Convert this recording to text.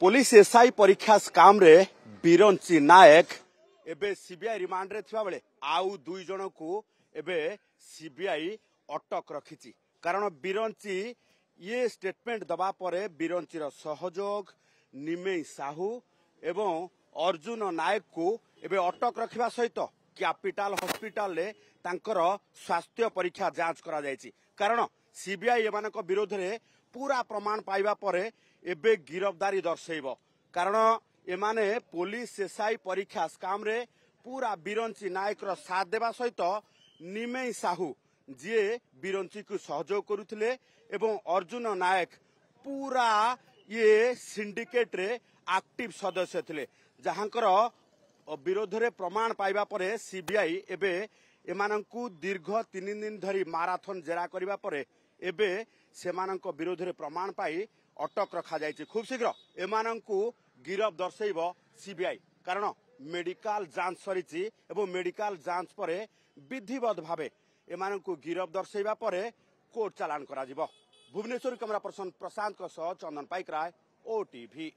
Police SI परीक्षा scam रे बिरंची नायक एबे सीबीआई रिमांड रे थिबा बेले आउ दुई जन को एबे सीबीआई अटक रखिची कारण बिरंची ये स्टेटमेंट दबा परे बिरंचीर सहयोग निमेई साहू एवं अर्जुन नायक को एबे अटक रखिबा सहित कैपिटल हॉस्पिटल ले तांकर स्वास्थ्य परीक्षा जांच करा जायछि कारण सीबीआई एमानक विरोध रे पूरा प्रमाण पाइबा परे एबे गिरफ्तारी दर्शेइबो कारण एमाने पुलिस एसआई परीक्षा स्काम रे पूरा बिरंची नायक रो साथ देबा सहित निमेई साहू जे बिरंची को सहयोग करुथिले एवं अर्जुन नायक पूरा ये सिंडिकेट रे एक्टिव सदस्य थिले जहांकर विरोध रे प्रमाण पाइबा परे सीबीआई एबे एमानंकु दीर्घ 3 दिन धरी माराथन जेरा करिबा परे एबे सेमानंक विरोध रे प्रमाण पाई अटक रखा जायछि खूब शीघ्र एमानंकु गिरफ दर्शेइबो सीबीआई कारण मेडिकल जांच सरिछि एवं मेडिकल जांच परे विधिवत भावे एमानंकु गिरफ दर्शेइबा परे कोर्ट चालान करा जिवो भुवनेश्वर कैमरा पर्सन प्रशांत को सह चंदन पाइकराय ओटीवी।